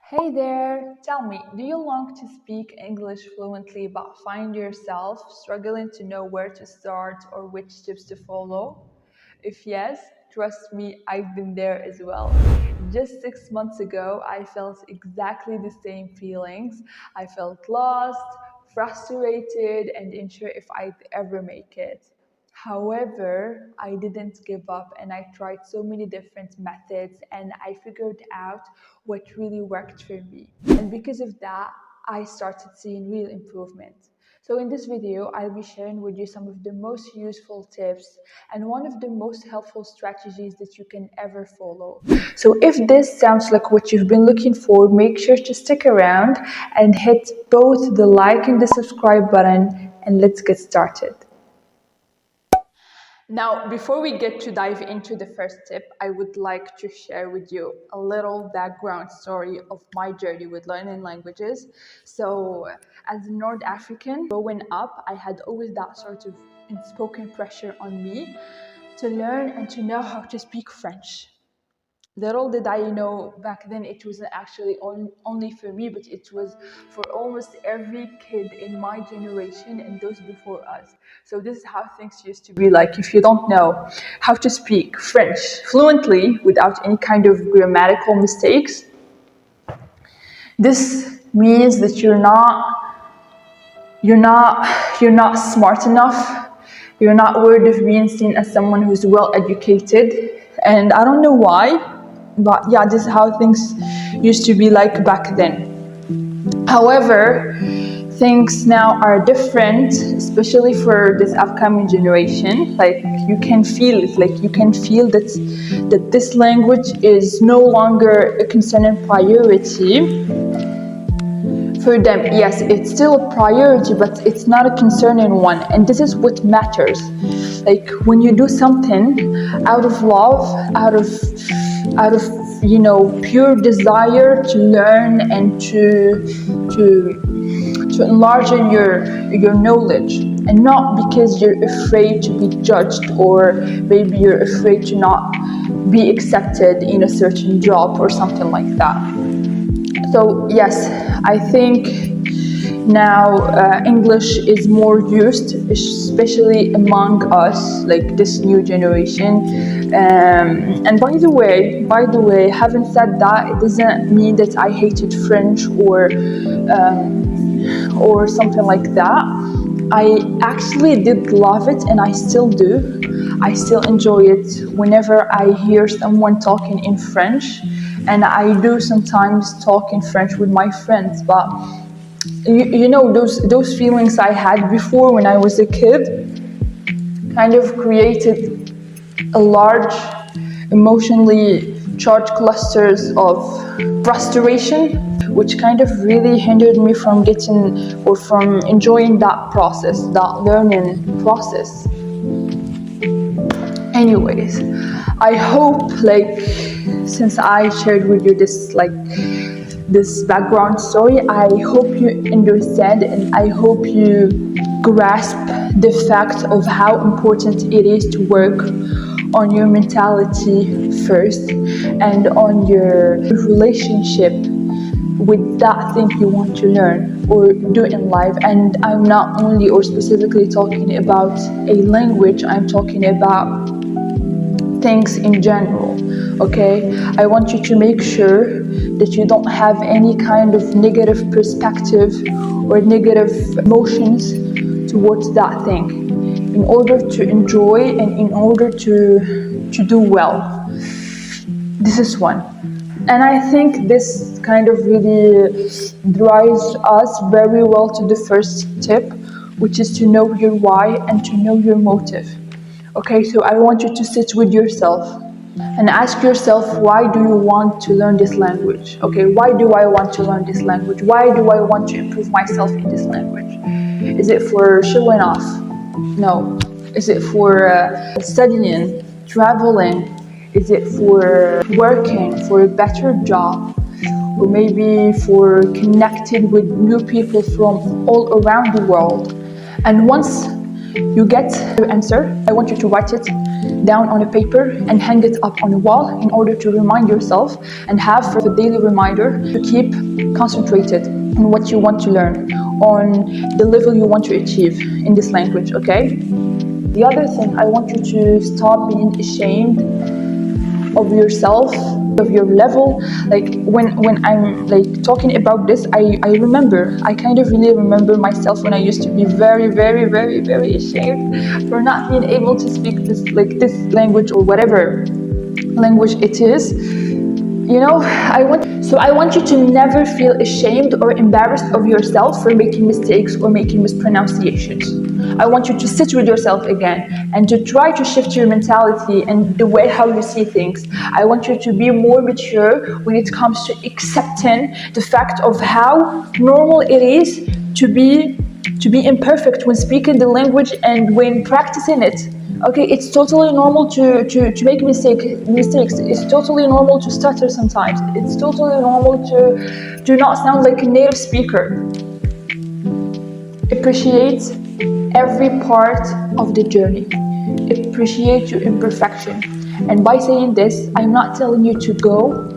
Hey there! Tell me, do you long to speak English fluently but find yourself struggling to know where to start or which tips to follow? If yes, trust me, I've been there as well. Just 6 months ago, I felt exactly the same feelings. I felt lost, frustrated, and unsure if I'd ever make it. However, I didn't give up and I tried so many different methods and I figured out what really worked for me. And because of that, I started seeing real improvement. So in this video, I'll be sharing with you some of the most useful tips and one of the most helpful strategies that you can ever follow. So if this sounds like what you've been looking for, make sure to stick around and hit both the like and the subscribe button and let's get started. Now, before we get to dive into the first tip, I would like to share with you a little background story of my journey with learning languages. So, as a North African, growing up, I had always that sort of unspoken pressure on me to learn and to know how to speak French. Little did I know back then it wasn't actually only for me, but it was for almost every kid in my generation and those before us. So this is how things used to be like. If you don't know how to speak French fluently without any kind of grammatical mistakes, this means that you're not smart enough. You're not worthy of being seen as someone who's well educated. And I don't know why, but yeah, this is how things used to be like back then. However, things now are different, especially for this upcoming generation. Like you can feel it, like you can feel that this language is no longer a concern and priority for them. Yes, it's still a priority, but it's not a concerning one, and this is what matters. Like when you do something out of love, out of pure desire to learn and to enlarge your knowledge, and not because you're afraid to be judged or maybe you're afraid to not be accepted in a certain job or something like that. So yes, I think now English is more used, especially among us, like this new generation. And by the way, having said that, it doesn't mean that I hated French or something like that. I actually did love it, and I still do. I still enjoy it whenever I hear someone talking in French, and I do sometimes talk in French with my friends. But you know, those feelings I had before when I was a kid kind of created a large emotionally charged clusters of frustration, which kind of really hindered me from getting or from enjoying that process, that learning process. Anyways, I hope, like, since I shared with you this background story, I hope you understand and I hope you grasp the fact of how important it is to work on your mentality first and on your relationship with that thing you want to learn or do in life. And I'm not only or specifically talking about a language, I'm talking about things in general. Okay, I want you to make sure that you don't have any kind of negative perspective or negative emotions towards that thing in order to enjoy and in order to do well. This is one. And I think this kind of really drives us very well to the first tip, which is to know your why and to know your motive. Okay, so I want you to sit with yourself and ask yourself, why do you want to learn this language? Okay, why do I want to learn this language? Why do I want to improve myself in this language? Is it for showing off? No. Is it for studying, traveling? Is it for working for a better job? Or maybe for connecting with new people from all around the world? And once you get your answer, I want you to write it down on a paper and hang it up on a wall in order to remind yourself and have a daily reminder to keep concentrated on what you want to learn, on the level you want to achieve in this language, okay? The other thing, I want you to stop being ashamed of yourself, of your level. Like when I'm like talking about this, I kind of really remember myself when I used to be very, very, very, very ashamed for not being able to speak this language or whatever language it is. You know, I want you to never feel ashamed or embarrassed of yourself for making mistakes or making mispronunciations. I want you to sit with yourself again and to try to shift your mentality and the way how you see things. I want you to be more mature when it comes to accepting the fact of how normal it is to be imperfect when speaking the language and when practicing it. Okay, it's totally normal to make mistakes. It's totally normal to stutter sometimes. It's totally normal to not sound like a native speaker. Appreciate every part of the journey. Appreciate your imperfection. And by saying this, I'm not telling you to go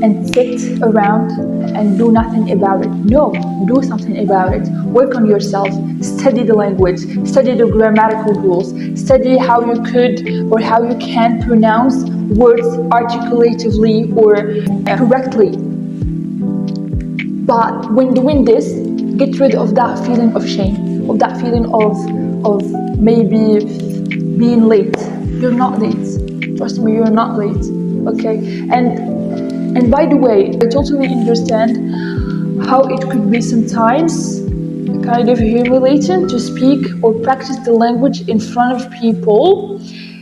and sit around and do nothing about it. No, do something about it. Work on yourself. Study the language. Study the grammatical rules. Study how you could or how you can pronounce words articulatively or correctly. But when doing this, get rid of that feeling of shame, of that feeling of maybe being late. You're not late. Trust me, you're not late. Okay? And by the way, I totally understand how it could be sometimes kind of humiliating to speak or practice the language in front of people,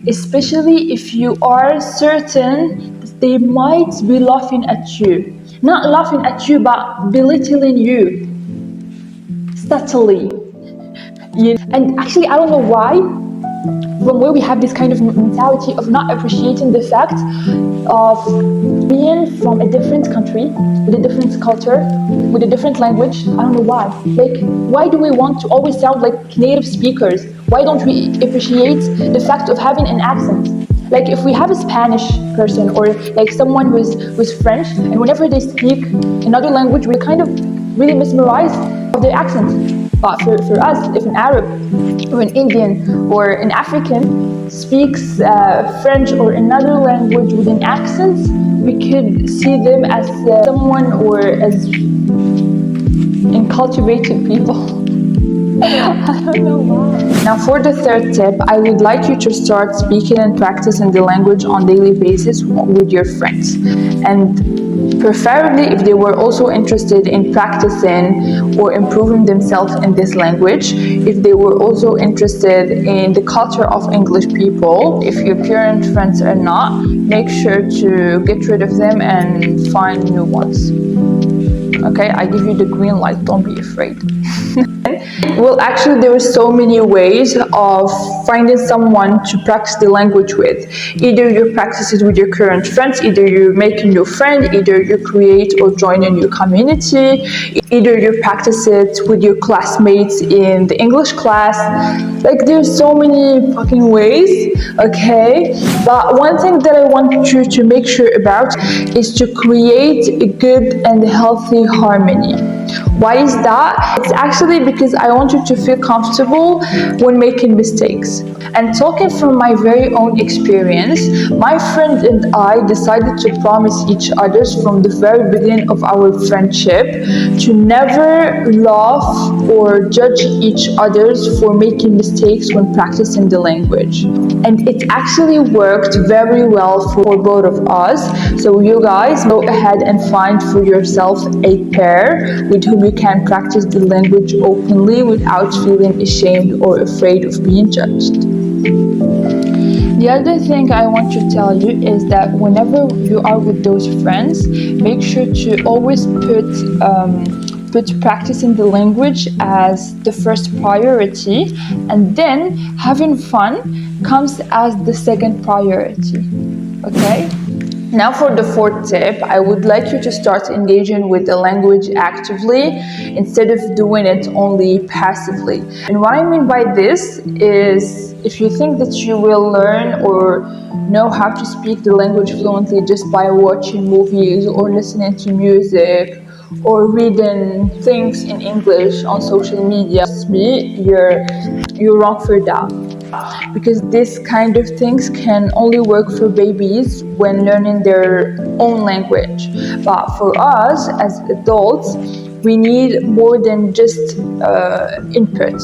especially if you are certain that they might be laughing at you. Not laughing at you, but belittling you. Subtly. And actually, I don't know why, from where we have this kind of mentality of not appreciating the fact of being from a different country, with a different culture, with a different language. I don't know why. Like, why do we want to always sound like native speakers? Why don't we appreciate the fact of having an accent? Like, if we have a Spanish person or like someone who's French, and whenever they speak another language, we kind of really mesmerized of their accent. But for us, if an Arab or an Indian or an African speaks French or another language with an accent, we could see them as someone or as uncultivated people. I don't know why. Now for the third tip, I would like you to start speaking and practicing the language on a daily basis with your friends. And preferably if they were also interested in practicing or improving themselves in this language, if they were also interested in the culture of English people, if your current friends are not, make sure to get rid of them and find new ones. Okay, I give you the green light, don't be afraid. Well, actually, there are so many ways of finding someone to practice the language with. Either you practice it with your current friends, either you make a new friend, either you create or join a new community, either you practice it with your classmates in the English class. Like, there's so many fucking ways, okay? But one thing that I want you to make sure about is to create a good and healthy harmony. Why is that? It's actually because I want you to feel comfortable when making mistakes. And talking from my very own experience, my friend and I decided to promise each other from the very beginning of our friendship to never laugh or judge each other for making mistakes when practicing the language. And it actually worked very well for both of us. So you guys go ahead and find for yourself a pair with whom you can practice the language openly without feeling ashamed or afraid of being judged. The other thing I want to tell you is that whenever you are with those friends, make sure to always put practicing the language as the first priority, and then having fun comes as the second priority. Okay? Now for the fourth tip, I would like you to start engaging with the language actively instead of doing it only passively. And what I mean by this is if you think that you will learn or know how to speak the language fluently just by watching movies or listening to music or reading things in English on social media, you're wrong for that. Because this kind of things can only work for babies when learning their own language. But for us as adults, we need more than just input.